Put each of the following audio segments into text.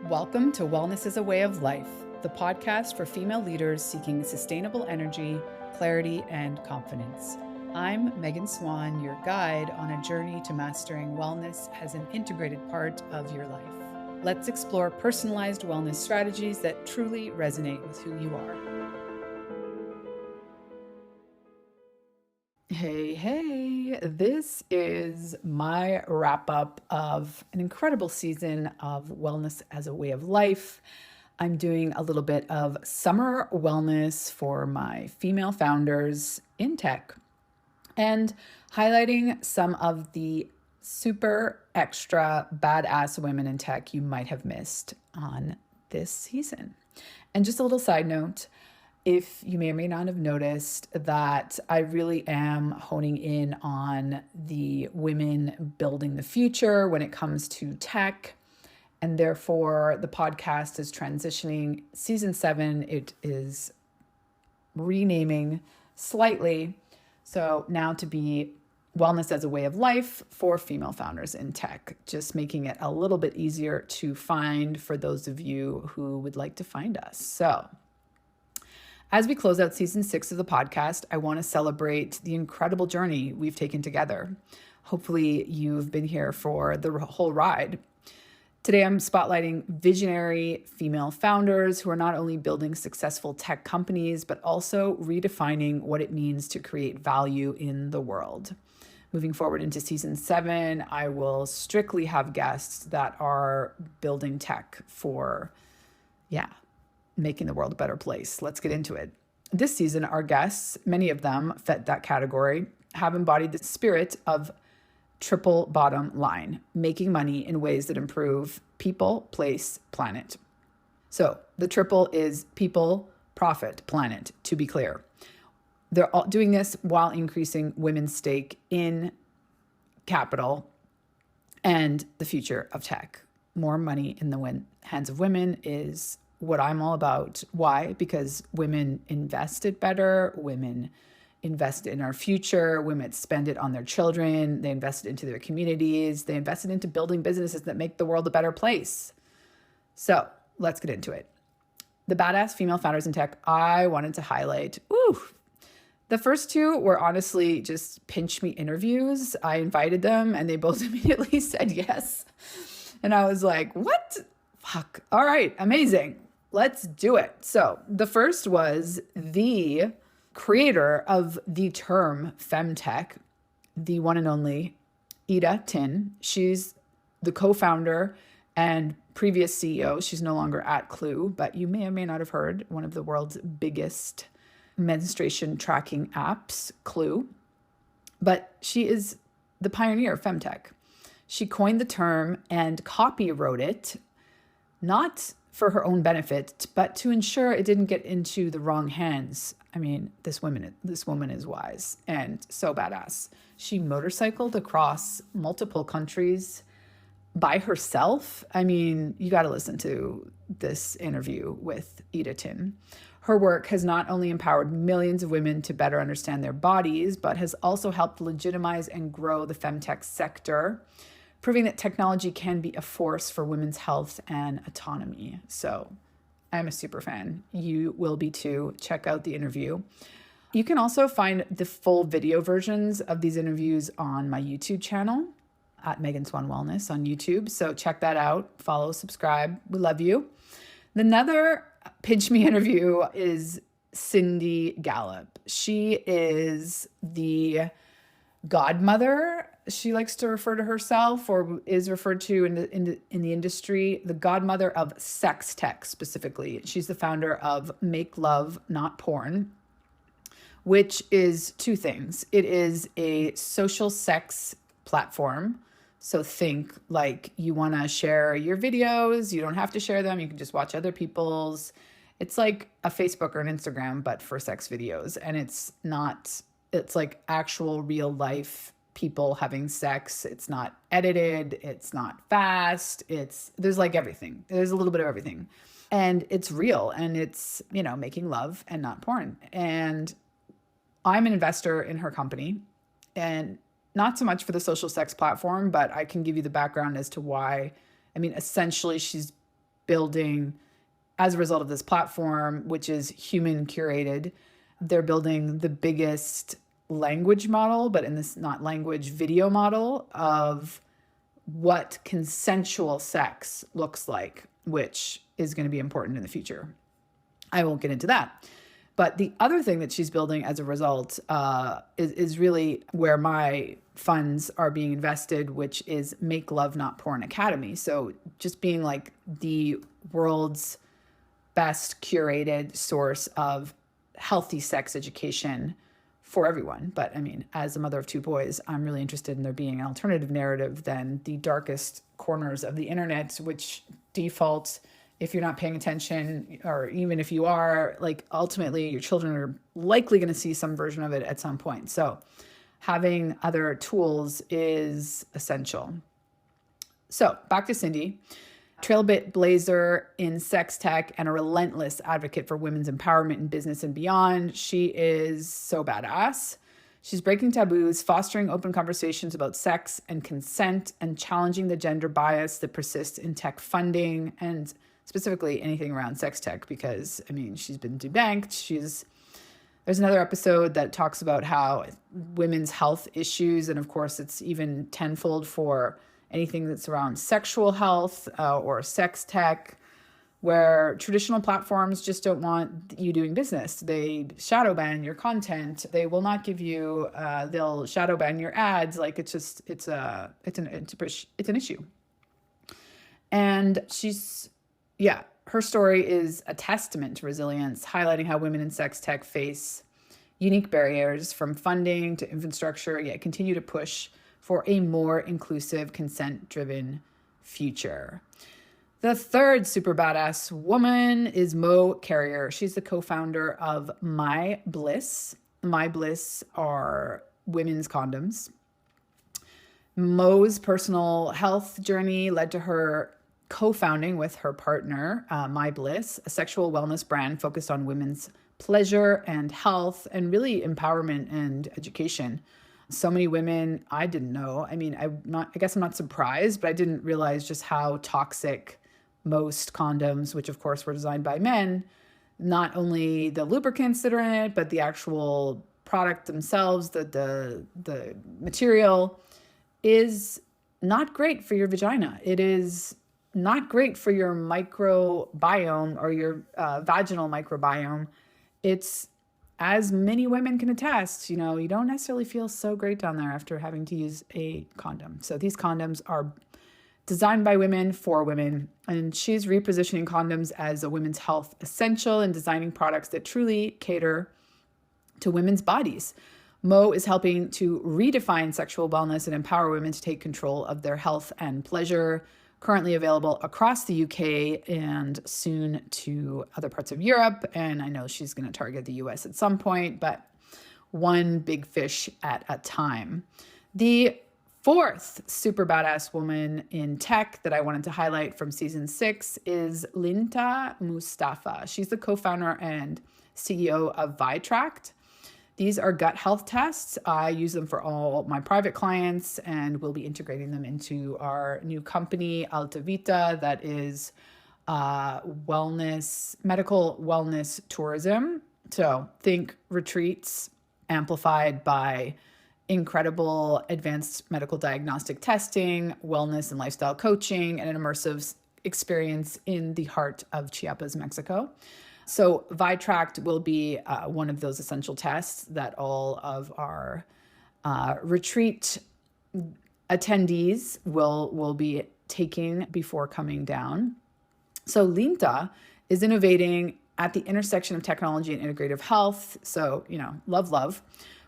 Welcome to Wellness as a Way of Life, the podcast for female leaders seeking sustainable energy, clarity, and confidence. I'm Megan Swan, your guide on a journey to mastering wellness as an integrated part of your life. Let's explore personalized wellness strategies that truly resonate with who you are. Hey, this is my wrap up of an incredible season of Wellness as a Way of Life. I'm doing a little bit of summer wellness for my female founders in tech and highlighting some of the super extra badass women in tech you might have missed on this season. And just a little side note, if you may or may not have noticed that I really am honing in on the women building the future when it comes to tech, and therefore the podcast is transitioning. Season 7, it is renaming slightly. So now to be Wellness as a Way of Life for female founders in tech, just making it a little bit easier to find for those of you who would like to find us. So as we close out season 6 of the podcast, I want to celebrate the incredible journey we've taken together. Hopefully you've been here for the whole ride. Today, I'm spotlighting visionary female founders who are not only building successful tech companies, but also redefining what it means to create value in the world. Moving forward into season 7, I will strictly have guests that are building tech for, making the world a better place. Let's get into it. This season, our guests, many of them fit that category, have embodied the spirit of triple bottom line, making money in ways that improve people, place, planet. So the triple is people, profit, planet, to be clear. They're all doing this while increasing women's stake in capital and the future of tech. More money in the hands of women is what I'm all about. Why? Because women invest it better. Women invest in our future. Women spend it on their children. They invest it into their communities. They invest it into building businesses that make the world a better place. So let's get into it. The badass female founders in tech I wanted to highlight. The first two were honestly just pinch me interviews. I invited them and they both immediately said yes. And I was like, what? Fuck. All right. Amazing. Let's do it. So the first was the creator of the term Femtech, the one and only Ida Tin. She's the co-founder and previous CEO. She's no longer at Clue, but you may or may not have heard one of the world's biggest menstruation tracking apps, Clue. But she is the pioneer of Femtech. She coined the term and copywrote it, not for her own benefit, but to ensure it didn't get into the wrong hands. I mean, this woman is wise and so badass. She motorcycled across multiple countries by herself. I mean, you got to listen to this interview with Ida Tin. Her work has not only empowered millions of women to better understand their bodies, but has also helped legitimize and grow the femtech sector, proving that technology can be a force for women's health and autonomy. So I'm a super fan. You will be too. Check out the interview. You can also find the full video versions of these interviews on my YouTube channel at Megan Swan Wellness on YouTube. So check that out. Follow, subscribe. We love you. Another pinch me interview is Cindy Gallop. She is the godmother, she likes to refer to herself, or is referred to in the industry, the godmother of sextech specifically. She's the founder of MakeLoveNotPorn, which is two things. It is a social sex platform. So think like you want to share your videos, you don't have to share them, you can just watch other people's. It's like a Facebook or an Instagram, but for sex videos. And it's like actual real life people having sex. It's not edited. It's not fast. There's like everything. There's a little bit of everything. And it's real. And it's, making love and not porn. And I'm an investor in her company. And not so much for the social sex platform, but I can give you the background as to why. I mean, essentially, she's building, as a result of this platform, which is human curated, they're building the biggest language model, but in this not language, video model of what consensual sex looks like, which is going to be important in the future. I won't get into that. But the other thing that she's building as a result is really where my funds are being invested, which is MakeLoveNotPorn Academy. So just being like the world's best curated source of healthy sex education for everyone. But I mean, as a mother of two boys, I'm really interested in there being an alternative narrative than the darkest corners of the internet, which default, if you're not paying attention, or even if you are, like ultimately your children are likely going to see some version of it at some point. So having other tools is essential. So back to Cindy. Trailblazer in sex tech and a relentless advocate for women's empowerment in business and beyond. She is so badass. She's breaking taboos, fostering open conversations about sex and consent, and challenging the gender bias that persists in tech funding, and specifically anything around sex tech, because I mean, she's been debanked. There's another episode that talks about how women's health issues, and of course it's even tenfold for anything that's around sexual health or sex tech, where traditional platforms just don't want you doing business. They shadow ban your content. They will not give you, they'll shadow ban your ads. Like it's an issue. And her story is a testament to resilience, highlighting how women in sex tech face unique barriers from funding to infrastructure, yet continue to push for a more inclusive, consent-driven future. The third super badass woman is Mo Carrier. She's the co-founder of MyBliss. MyBliss are women's condoms. Mo's personal health journey led to her co-founding with her partner, MyBliss, a sexual wellness brand focused on women's pleasure and health and really empowerment and education. So many women I didn't know. I mean, I guess I'm not surprised, but I didn't realize just how toxic most condoms, which of course were designed by men, not only the lubricants that are in it, but the actual product themselves, the material is not great for your vagina. It is not great for your microbiome or your vaginal microbiome. It's, as many women can attest, you don't necessarily feel so great down there after having to use a condom. So these condoms are designed by women for women, and she's repositioning condoms as a women's health essential and designing products that truly cater to women's bodies. Mo is helping to redefine sexual wellness and empower women to take control of their health and pleasure. Currently available across the UK and soon to other parts of Europe. And I know she's going to target the US at some point, but one big fish at a time. The fourth super badass woman in tech that I wanted to highlight from season 6 is Linta Mustafa. She's the co-founder and CEO of Vitract. These are gut health tests. I use them for all my private clients, and we'll be integrating them into our new company, Alta Vita, that is medical wellness tourism. So think retreats amplified by incredible advanced medical diagnostic testing, wellness and lifestyle coaching, and an immersive experience in the heart of Chiapas, Mexico. So Vitract will be one of those essential tests that all of our retreat attendees will be taking before coming down. So Linta is innovating at the intersection of technology and integrative health. So, love.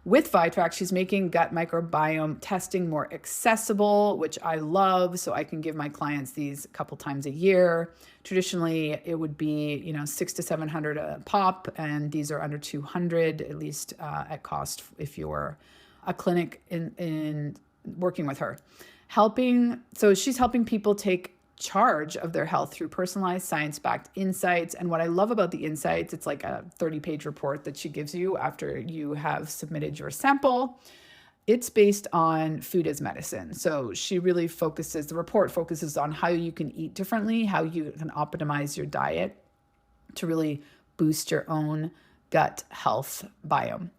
With Vitract, she's making gut microbiome testing more accessible, which I love. So I can give my clients these a couple times a year. Traditionally, it would be, $600 to $700 a pop, and these are under $200, at least at cost if you're a clinic in working with her. So she's helping people take charge of their health through personalized science-backed insights. And what I love about the insights, it's like a 30-page report that she gives you after you have submitted your sample. it's based on food as medicine. So she really the report focuses on how you can eat differently, how you can optimize your diet to really boost your own gut health biome.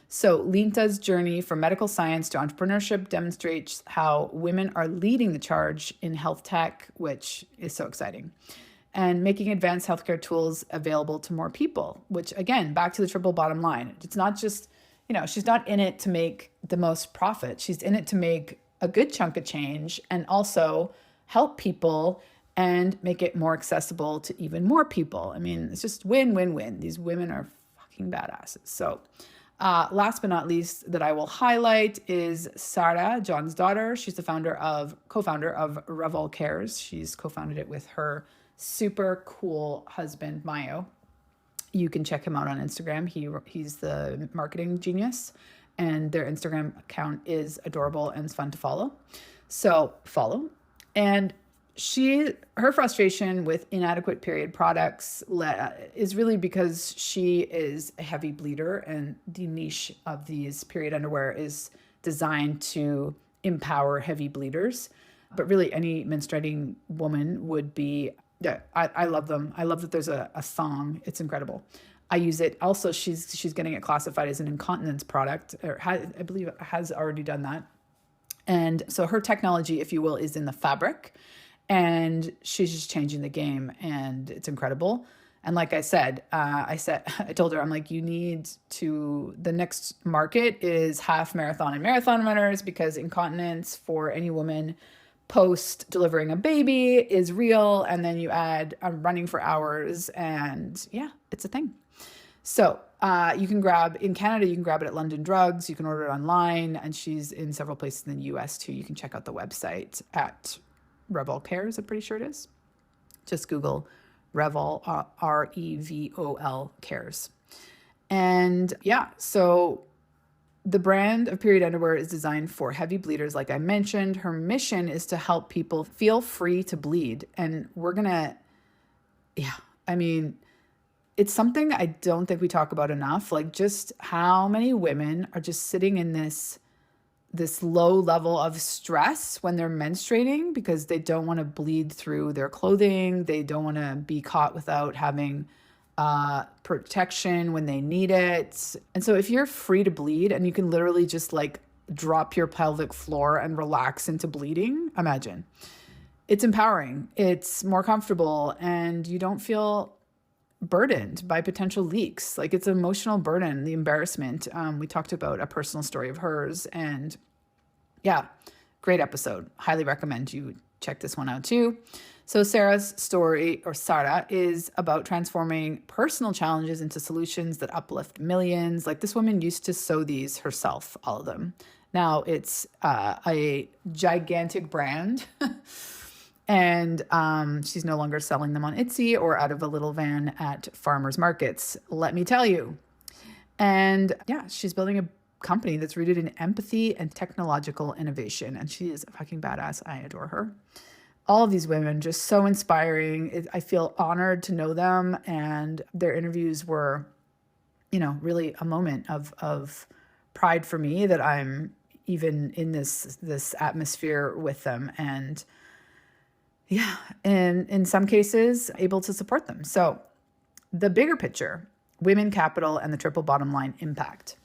So Linta's journey from medical science to entrepreneurship demonstrates how women are leading the charge in health tech, which is so exciting, and making advanced healthcare tools available to more people, which again, back to the triple bottom line. It's not just, she's not in it to make the most profit. She's in it to make a good chunk of change and also help people and make it more accessible to even more people. I mean, it's just win, win, win. These women are fucking badasses. So last but not least that I will highlight is Sarah, John's daughter. She's the co-founder of Revel Cares. She's co-founded it with her super cool husband, Mayo. You can check him out on Instagram. He's the marketing genius, and their Instagram account is adorable and it's fun to follow. So follow. And her frustration with inadequate period products is really because she is a heavy bleeder, and the niche of these period underwear is designed to empower heavy bleeders. But really, any menstruating woman would be, yeah, I love them. I love that there's a thong. It's incredible. I use it. Also, she's getting it classified as an incontinence product, or I believe it has already done that. And so her technology, if you will, is in the fabric. And she's just changing the game, and it's incredible. And like I said, I told her, I'm like, the next market is half marathon and marathon runners, because incontinence for any woman post delivering a baby is real. And then you add running for hours, and yeah, it's a thing. So in Canada, you can grab it at London Drugs. You can order it online, and she's in several places in the US too. You can check out the website at Revel Cares, I'm pretty sure it is. Just Google Revel, Revol Cares. And yeah, so the brand of period underwear is designed for heavy bleeders, like I mentioned. Her mission is to help people feel free to bleed. And it's something I don't think we talk about enough. Like, just how many women are just sitting in this low level of stress when they're menstruating because they don't want to bleed through their clothing. They don't want to be caught without having protection when they need it. And so if you're free to bleed and you can literally just like drop your pelvic floor and relax into bleeding, imagine. It's empowering. It's more comfortable, and you don't feel burdened by potential leaks. Like, it's an emotional burden, the embarrassment. We talked about a personal story of hers, and yeah, great episode. Highly recommend you check this one out too. So Sarah's story, or Sarah, is about transforming personal challenges into solutions that uplift millions. Like, this woman used to sew these herself, all of them. Now it's a gigantic brand. And she's no longer selling them on Etsy or out of a little van at farmers markets, let me tell you. And yeah, she's building a company that's rooted in empathy and technological innovation. And she is a fucking badass. I adore her. All of these women, just so inspiring. I feel honored to know them. And their interviews were, really a moment of pride for me that I'm even in this atmosphere with them. And yeah, and in some cases, able to support them. So the bigger picture, women capital and the triple bottom line impact.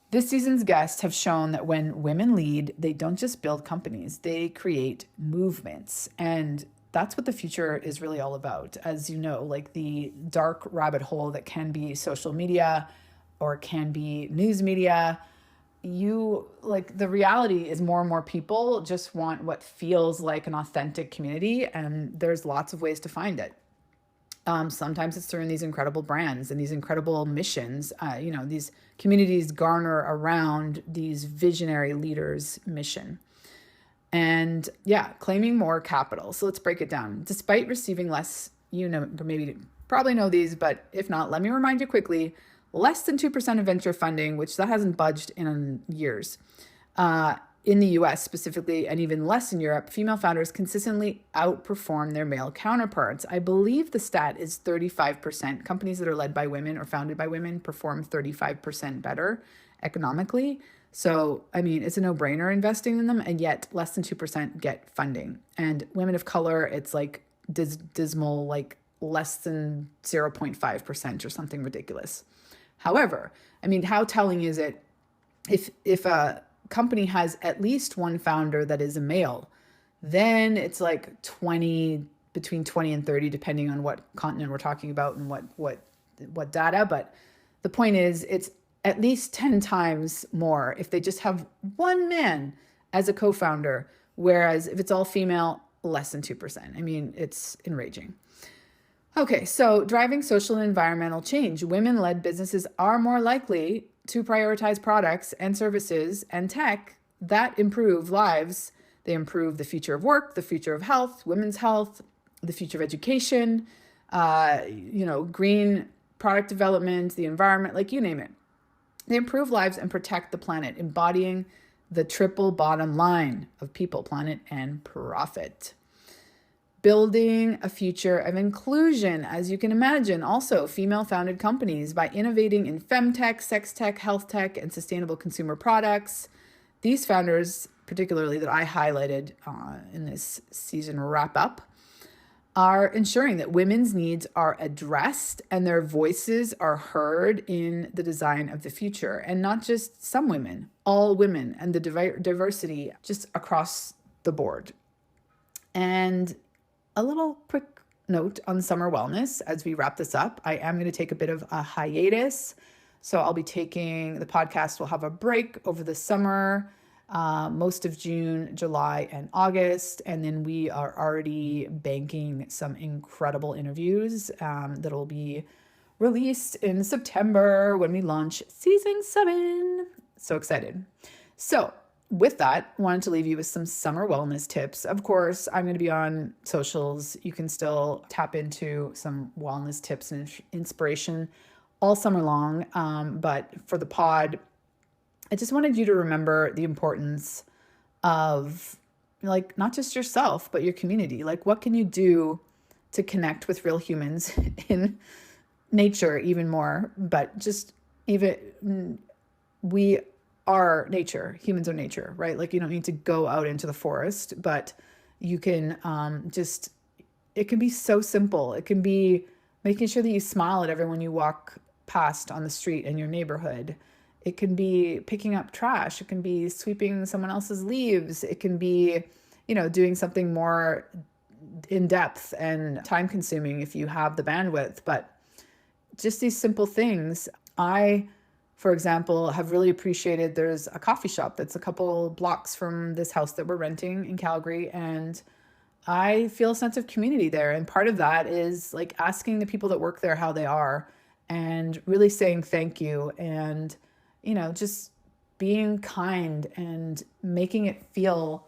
This season's guests have shown that when women lead, they don't just build companies, they create movements. And that's what the future is really all about. As you know, like the dark rabbit hole that can be social media or can be news media, the reality is more and more people just want what feels like an authentic community, and there's lots of ways to find it. Sometimes it's through these incredible brands and these incredible missions. These communities garner around these visionary leaders' mission. And yeah, claiming more capital. So let's break it down. Despite receiving less, maybe probably know these, but if not, let me remind you quickly. Less than 2% of venture funding, which that hasn't budged in years. In the US specifically, and even less in Europe, female founders consistently outperform their male counterparts. I believe the stat is 35%. Companies that are led by women or founded by women perform 35% better economically. So, I mean, it's a no-brainer investing in them, and yet less than 2% get funding. And women of color, it's like dismal, like less than 0.5% or something ridiculous. However, I mean, how telling is it if a company has at least one founder that is a male, then it's like 20, between 20 and 30, depending on what continent we're talking about and what data. But the point is, it's at least 10 times more if they just have one man as a co-founder, whereas if it's all female, less than 2%. I mean, it's enraging. Okay, so driving social and environmental change. Women-led businesses are more likely to prioritize products and services and tech that improve lives. They improve the future of work, the future of health, women's health, the future of education, green product development, the environment, like you name it. They improve lives and protect the planet, embodying the triple bottom line of people, planet, and profit. Building a future of inclusion, as you can imagine, also female-founded companies by innovating in Femtech, sextech, healthtech, and sustainable consumer products. These founders, particularly that I highlighted in this season wrap-up, are ensuring that women's needs are addressed and their voices are heard in the design of the future. And not just some women, all women, and the diversity just across the board. And a little quick note on summer wellness as we wrap this up. I am going to take a bit of a hiatus. So I'll be taking, the podcast will have a break over the summer, most of June, July, and August. And then we are already banking some incredible interviews that will be released in September when we launch season 7. So excited. So with that, wanted to leave you with some summer wellness tips. Of course, I'm going to be on socials. You can still tap into some wellness tips and inspiration all summer long. But for the pod, I just wanted you to remember the importance of, like, not just yourself, but your community. Like, what can you do to connect with real humans in nature even more? But just even, we are nature. Humans are nature, right? Like, you don't need to go out into the forest, but you can it can be so simple. It can be making sure that you smile at everyone you walk past on the street in your neighborhood. It can be picking up trash. It can be sweeping someone else's leaves. It can be, doing something more in depth and time consuming if you have the bandwidth. But just these simple things. I, for example, have really appreciated, there's a coffee shop that's a couple blocks from this house that we're renting in Calgary. And I feel a sense of community there. And part of that is like asking the people that work there how they are and really saying thank you and just being kind and making it feel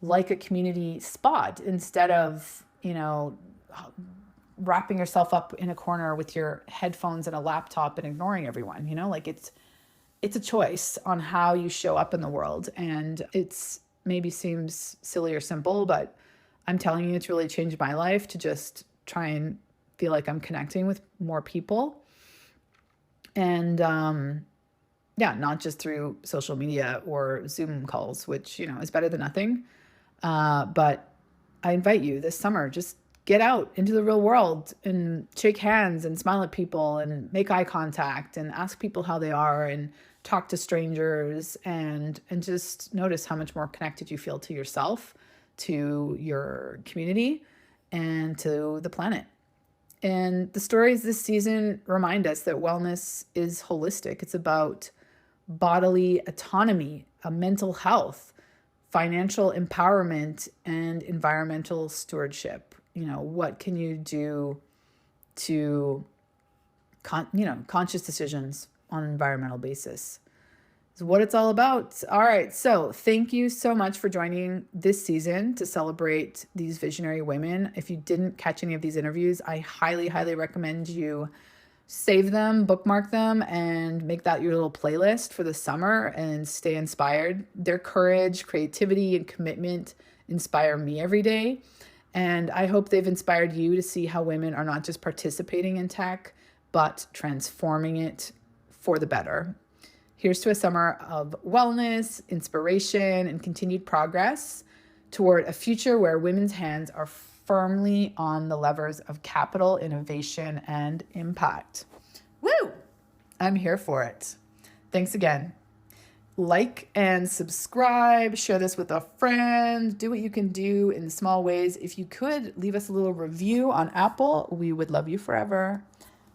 like a community spot instead of, wrapping yourself up in a corner with your headphones and a laptop and ignoring everyone, like it's a choice on how you show up in the world. And it's maybe seems silly or simple, but I'm telling you, it's really changed my life to just try and feel like I'm connecting with more people. And, not just through social media or Zoom calls, which, is better than nothing. But I invite you this summer, just get out into the real world and shake hands and smile at people and make eye contact and ask people how they are and talk to strangers and just notice how much more connected you feel to yourself, to your community, and to the planet. And the stories this season remind us that wellness is holistic. It's about bodily autonomy, mental health, financial empowerment, and environmental stewardship. What can you do to, conscious decisions on an environmental basis is what it's all about. All right. So thank you so much for joining this season to celebrate these visionary women. If you didn't catch any of these interviews, I highly, highly recommend you save them, bookmark them, and make that your little playlist for the summer and stay inspired. Their courage, creativity, and commitment inspire me every day. And I hope they've inspired you to see how women are not just participating in tech, but transforming it for the better. Here's to a summer of wellness, inspiration, and continued progress toward a future where women's hands are firmly on the levers of capital, innovation, and impact. Woo! I'm here for it. Thanks again. Like and subscribe, share this with a friend, do what you can do in small ways. If you could leave us a little review on Apple, we would love you forever.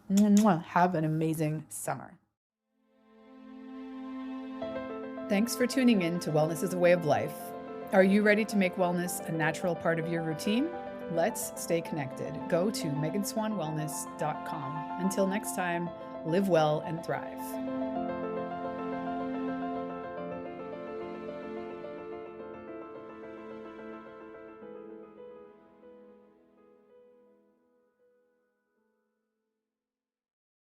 Have an amazing summer. Thanks for tuning in to Wellness is a Way of Life. Are you ready to make wellness a natural part of your routine? Let's stay connected. Go to meganswanwellness.com. Until next time, live well and thrive.